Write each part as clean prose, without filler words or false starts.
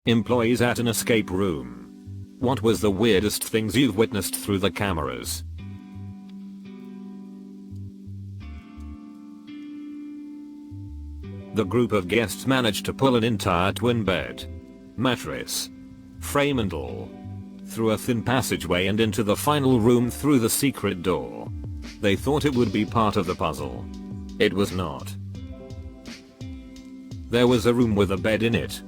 Employees at an escape room. What was the weirdest things you've witnessed through the cameras? The group of guests managed to pull an entire twin bed, mattress, frame and all, through a thin passageway and into the final room through the secret door. They thought it would be part of the puzzle. It was not. There was a room with a bed in it.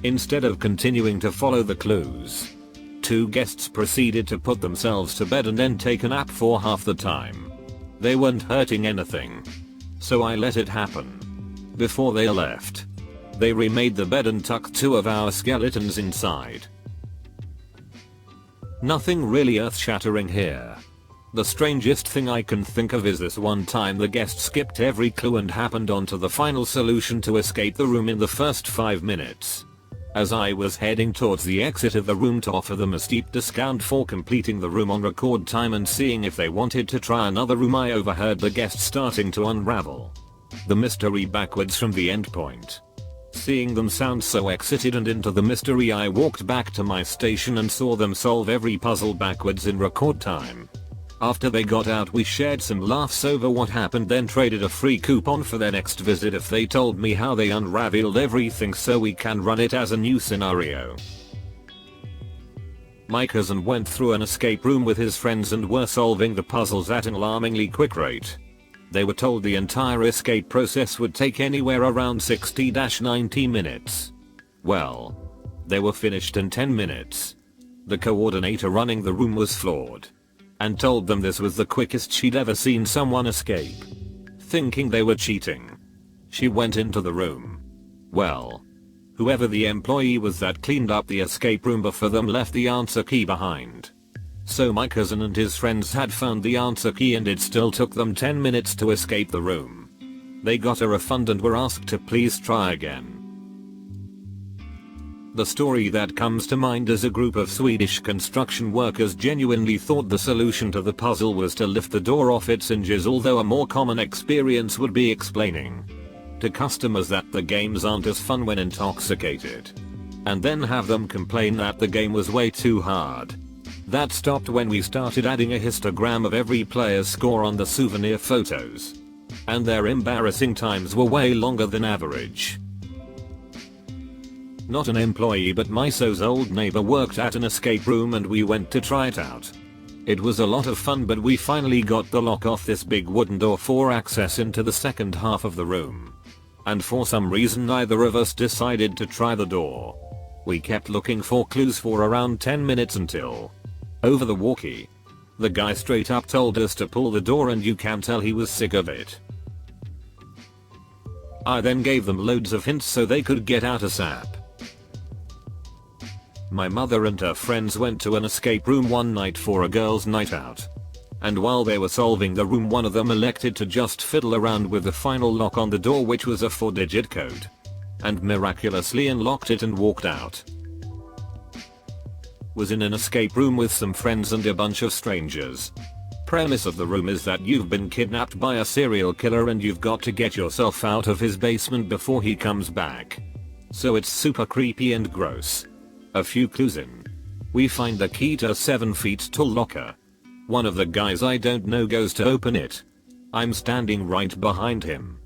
Instead of continuing to follow the clues, 2 guests proceeded to put themselves to bed and then take a nap for half the time. They weren't hurting anything, so I let it happen. Before they left, they remade the bed and tucked 2 of our skeletons inside. Nothing really earth-shattering here. The strangest thing I can think of is this one time the guest skipped every clue and happened onto the final solution to escape the room in the first 5 minutes. As I was heading towards the exit of the room to offer them a steep discount for completing the room on record time and seeing if they wanted to try another room, I overheard the guest starting to unravel the mystery backwards from the end point. Seeing them sound so excited and into the mystery, I walked back to my station and saw them solve every puzzle backwards in record time. After they got out, we shared some laughs over what happened, then traded a free coupon for their next visit if they told me how they unraveled everything so we can run it as a new scenario. My cousin went through an escape room with his friends and were solving the puzzles at an alarmingly quick rate. They were told the entire escape process would take anywhere around 60-90 minutes. Well, they were finished in 10 minutes. The coordinator running the room was floored and told them this was the quickest she'd ever seen someone escape. Thinking they were cheating, she went into the room. Well, whoever the employee was that cleaned up the escape room before them left the answer key behind. So my cousin and his friends had found the answer key and it still took them 10 minutes to escape the room. They got a refund and were asked to please try again. The story that comes to mind is a group of Swedish construction workers genuinely thought the solution to the puzzle was to lift the door off its hinges, although a more common experience would be explaining to customers that the games aren't as fun when intoxicated, and then have them complain that the game was way too hard. That stopped when we started adding a histogram of every player's score on the souvenir photos, and their embarrassing times were way longer than average. Not an employee but my so's old neighbor worked at an escape room and we went to try it out. It was a lot of fun, but we finally got the lock off this big wooden door for access into the second half of the room. And for some reason neither of us decided to try the door. We kept looking for clues for around 10 minutes until, over the walkie, the guy straight up told us to pull the door, and you can tell he was sick of it. I then gave them loads of hints so they could get out ASAP. My mother and her friends went to an escape room one night for a girls' night out. And while they were solving the room, one of them elected to just fiddle around with the final lock on the door, which was a 4-digit code, and miraculously unlocked it and walked out. Was in an escape room with some friends and a bunch of strangers. Premise of the room is that you've been kidnapped by a serial killer and you've got to get yourself out of his basement before he comes back. So it's super creepy and gross. A few clues in, we find the key to a 7 feet tall locker. One of the guys I don't know goes to open it. I'm standing right behind him.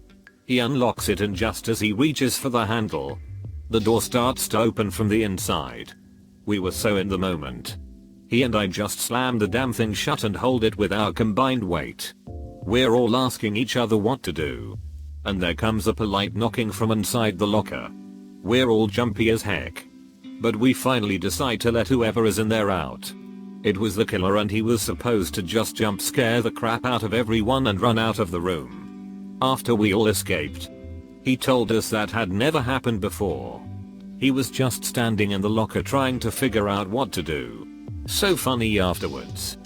He unlocks it, and just as he reaches for the handle, the door starts to open from the inside. We were so in the moment. He and I just slammed the damn thing shut and hold it with our combined weight. We're all asking each other what to do. And there comes a polite knocking from inside the locker. We're all jumpy as heck. But we finally decide to let whoever is in there out. It was the killer, and he was supposed to just jump scare the crap out of everyone and run out of the room. After we all escaped, he told us that had never happened before. He was just standing in the locker trying to figure out what to do. So funny afterwards.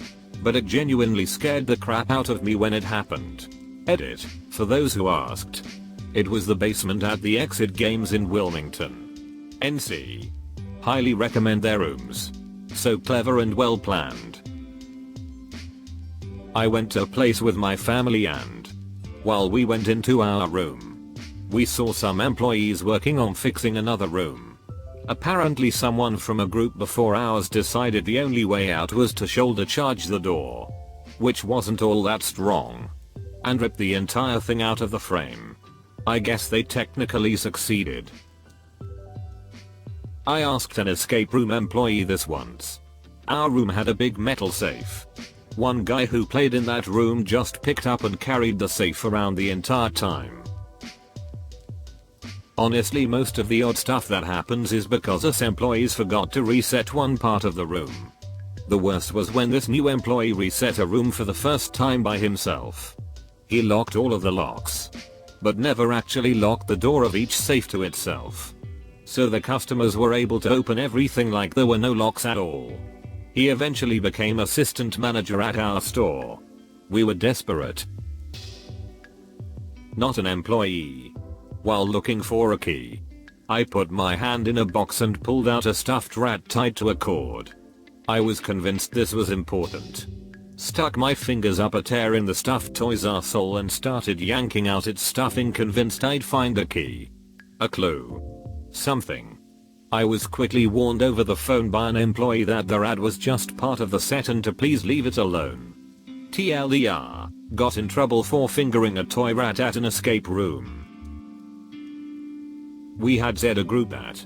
But it genuinely scared the crap out of me when it happened. Edit, for those who asked. It was the basement at the Exit Games in Wilmington, NC. Highly recommend their rooms. So clever and well planned. I went to a place with my family, and while we went into our room, we saw some employees working on fixing another room. Apparently someone from a group before ours decided the only way out was to shoulder charge the door, which wasn't all that strong, and ripped the entire thing out of the frame. I guess they technically succeeded. I asked an escape room employee this once. Our room had a big metal safe. One guy who played in that room just picked up and carried the safe around the entire time. Honestly, most of the odd stuff that happens is because us employees forgot to reset one part of the room. The worst was when this new employee reset a room for the first time by himself. He locked all of the locks, but never actually locked the door of each safe to itself. So the customers were able to open everything like there were no locks at all. He eventually became assistant manager at our store. We were desperate. Not an employee. While looking for a key, I put my hand in a box and pulled out a stuffed rat tied to a cord. I was convinced this was important. Stuck my fingers up a tear in the stuffed toy's arsehole and started yanking out its stuffing, convinced I'd find a key. A clue. Something. I was quickly warned over the phone by an employee that the rat was just part of the set and to please leave it alone. TLDR, got in trouble for fingering a toy rat at an escape room. We had Zed a group that,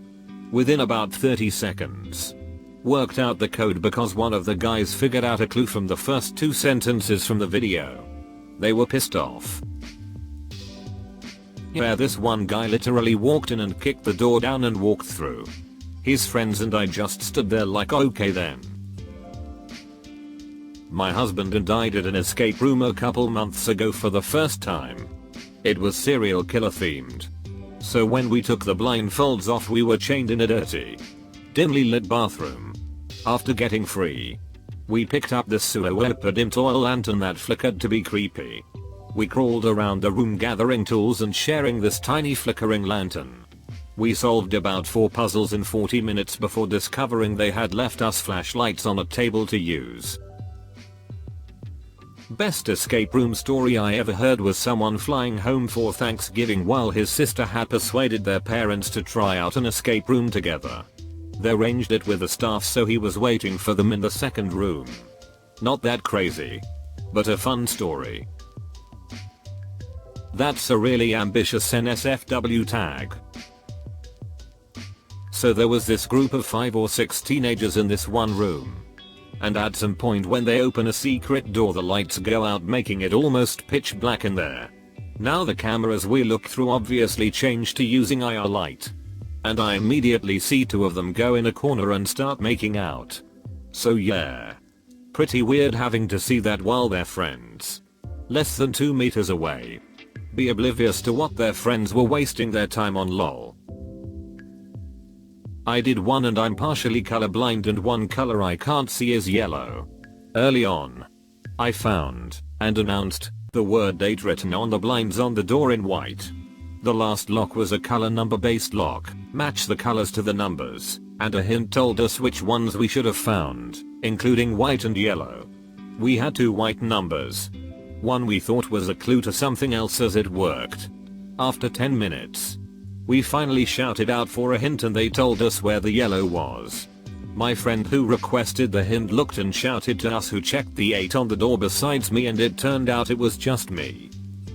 within about 30 seconds, worked out the code because one of the guys figured out a clue from the first 2 sentences from the video. They were pissed off. Yeah, this one guy literally walked in and kicked the door down and walked through. His friends and I just stood there like, okay then. My husband and I did an escape room a couple months ago for the first time. It was serial killer themed. So when we took the blindfolds off, we were chained in a dirty, dimly lit bathroom. After getting free, we picked up this dimmed oil lantern that flickered to be creepy. We crawled around the room gathering tools and sharing this tiny flickering lantern. We solved about 4 puzzles in 40 minutes before discovering they had left us flashlights on a table to use. Best escape room story I ever heard was someone flying home for Thanksgiving while his sister had persuaded their parents to try out an escape room together. They arranged it with the staff so he was waiting for them in the second room. Not that crazy, but a fun story. That's a really ambitious NSFW tag. So there was this group of 5 or 6 teenagers in this one room. And at some point when they open a secret door, the lights go out, making it almost pitch black in there. Now the cameras we look through obviously change to using IR light. And I immediately see 2 of them go in a corner and start making out. So yeah. Pretty weird having to see that while they're friends, less than 2 meters away, be oblivious to what their friends were wasting their time on. Lol. I did one and I'm partially colorblind and one color I can't see is yellow. Early on, I found and announced the word date written on the blinds on the door in white. The last lock was a color number based lock, match the colors to the numbers, and a hint told us which ones we should have found, including white and yellow. We had 2 white numbers. One we thought was a clue to something else as it worked. After 10 minutes, we finally shouted out for a hint and they told us where the yellow was. My friend who requested the hint looked and shouted to us who checked the 8 on the door besides me, and it turned out it was just me.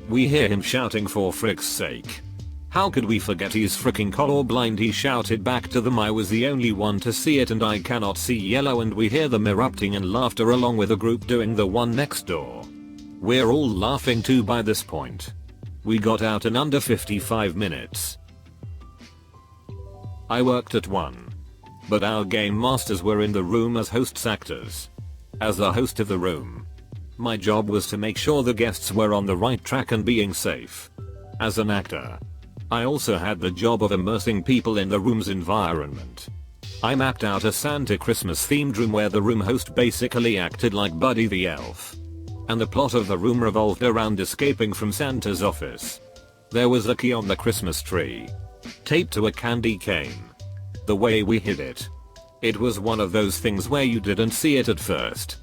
We hear him shouting, for frick's sake. How could we forget he's fricking colorblind? He shouted back to them I was the only one to see it and I cannot see yellow, and we hear them erupting in laughter along with a group doing the one next door. We're all laughing too by this point. We got out in under 55 minutes. I worked at one, but our game masters were in the room as hosts actors. As the host of the room, my job was to make sure the guests were on the right track and being safe. As an actor, I also had the job of immersing people in the room's environment. I mapped out a Santa Christmas themed room where the room host basically acted like Buddy the Elf. And the plot of the room revolved around escaping from Santa's office. There was a key on the Christmas tree, taped to a candy cane. The way we hid it, it was one of those things where you didn't see it at first,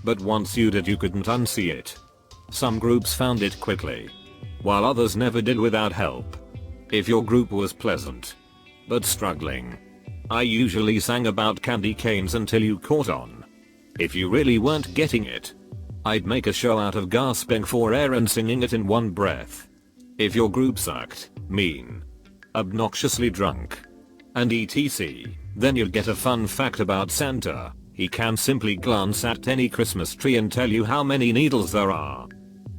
but once you did you couldn't unsee it. Some groups found it quickly, while others never did without help. If your group was pleasant, but struggling, I usually sang about candy canes until you caught on. If you really weren't getting it, I'd make a show out of gasping for air and singing it in one breath. If your group sucked, mean, obnoxiously drunk, and etc., then you'd get a fun fact about Santa. He can simply glance at any Christmas tree and tell you how many needles there are.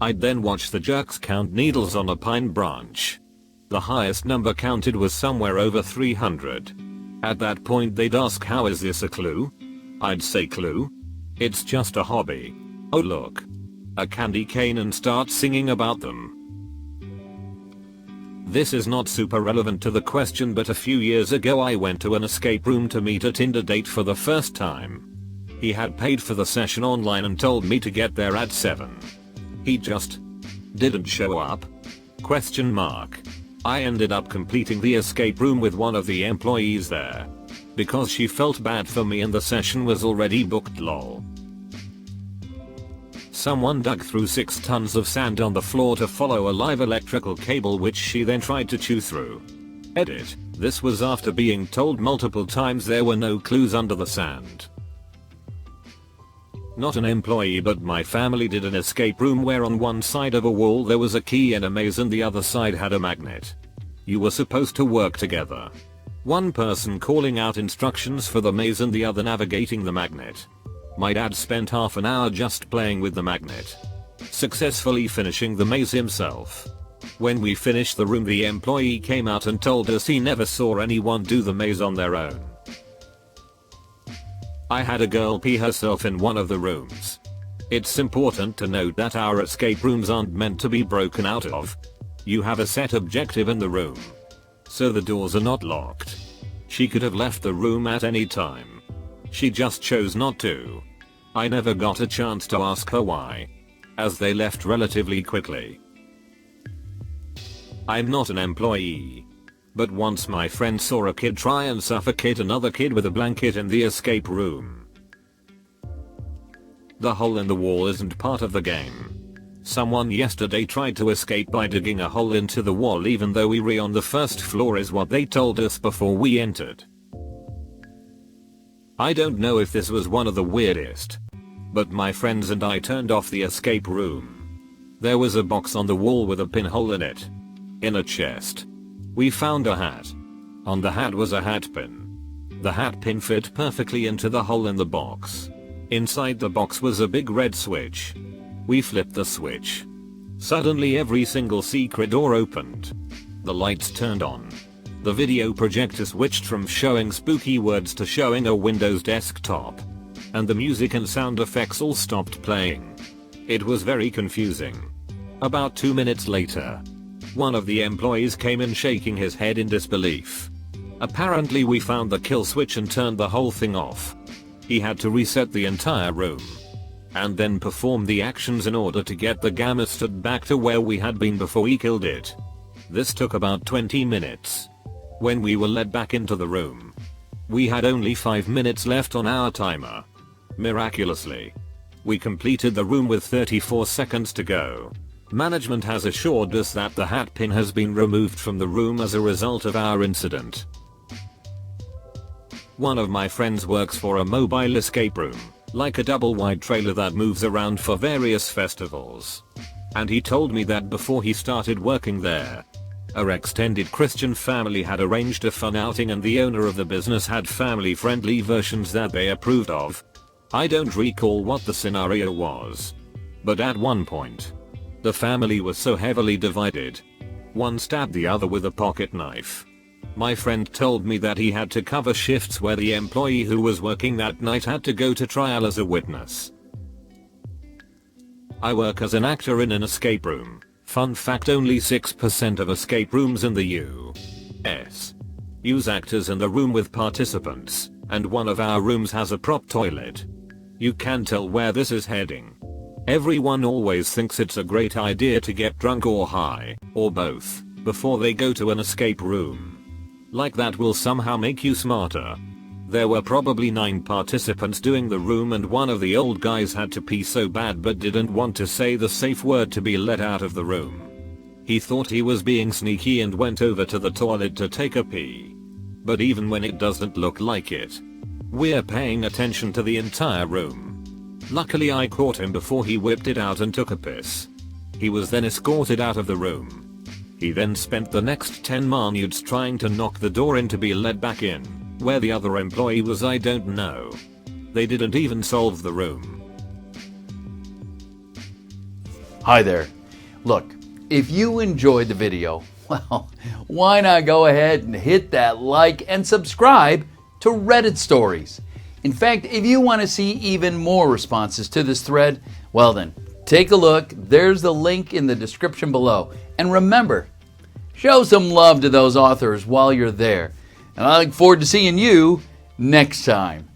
I'd then watch the jerks count needles on a pine branch. The highest number counted was somewhere over 300. At that point they'd ask, how is this a clue? I'd say, clue? It's just a hobby. Oh look, a candy cane, and start singing about them. This is not super relevant to the question, but a few years ago I went to an escape room to meet a Tinder date for the first time. He had paid for the session online and told me to get there at 7. He just didn't show up? Question mark. I ended up completing the escape room with one of the employees there, because she felt bad for me and the session was already booked, lol. Someone dug through 6 tons of sand on the floor to follow a live electrical cable, which she then tried to chew through. Edit. This was after being told multiple times there were no clues under the sand. Not an employee, but my family did an escape room where on one side of a wall there was a key in a maze and the other side had a magnet. You were supposed to work together. One person calling out instructions for the maze and the other navigating the magnet. My dad spent half an hour just playing with the magnet, successfully finishing the maze himself. When we finished the room, the employee came out and told us he never saw anyone do the maze on their own. I had a girl pee herself in one of the rooms. It's important to note that our escape rooms aren't meant to be broken out of. You have a set objective in the room, so the doors are not locked. She could have left the room at any time. She just chose not to. I never got a chance to ask her why, as they left relatively quickly. I'm not an employee, but once my friend saw a kid try and suffocate another kid with a blanket in the escape room. The hole in the wall isn't part of the game. Someone yesterday tried to escape by digging a hole into the wall, even though we were on the first floor, is what they told us before we entered. I don't know if this was one of the weirdest, but my friends and I turned off the escape room. There was a box on the wall with a pinhole in it. In a chest, we found a hat. On the hat was a hat pin. The hat pin fit perfectly into the hole in the box. Inside the box was a big red switch. We flipped the switch. Suddenly every single secret door opened. The lights turned on. The video projector switched from showing spooky words to showing a Windows desktop. And the music and sound effects all stopped playing. It was very confusing. About 2 minutes later, one of the employees came in shaking his head in disbelief. Apparently we found the kill switch and turned the whole thing off. He had to reset the entire room, and then perform the actions in order to get the gamma stood back to where we had been before he killed it. This took about 20 minutes. When we were led back into the room, we had only 5 minutes left on our timer. Miraculously, we completed the room with 34 seconds to go. Management has assured us that the hat pin has been removed from the room as a result of our incident. One of my friends works for a mobile escape room, like a double-wide trailer that moves around for various festivals. And he told me that before he started working there, our extended Christian family had arranged a fun outing and the owner of the business had family-friendly versions that they approved of. I don't recall what the scenario was, but at one point, the family was so heavily divided. One stabbed the other with a pocket knife. My friend told me that he had to cover shifts where the employee who was working that night had to go to trial as a witness. I work as an actor in an escape room. Fun fact, only 6% of escape rooms in the US use actors in the room with participants, and one of our rooms has a prop toilet. You can tell where this is heading. Everyone always thinks it's a great idea to get drunk or high, or both, before they go to an escape room. Like that will somehow make you smarter. There were probably 9 participants doing the room and one of the old guys had to pee so bad but didn't want to say the safe word to be let out of the room. He thought he was being sneaky and went over to the toilet to take a pee. But even when it doesn't look like it, we're paying attention to the entire room. Luckily I caught him before he whipped it out and took a piss. He was then escorted out of the room. He then spent the next 10 minutes trying to knock the door in to be let back in. Where the other employee was I don't know. They didn't even solve the room. Hi there. Look, if you enjoyed the video, well, why not go ahead and hit that like and subscribe to Reddit Stories. In fact, if you want to see even more responses to this thread, well then, take a look. There's the link in the description below. And remember, show some love to those authors while you're there. And I look forward to seeing you next time.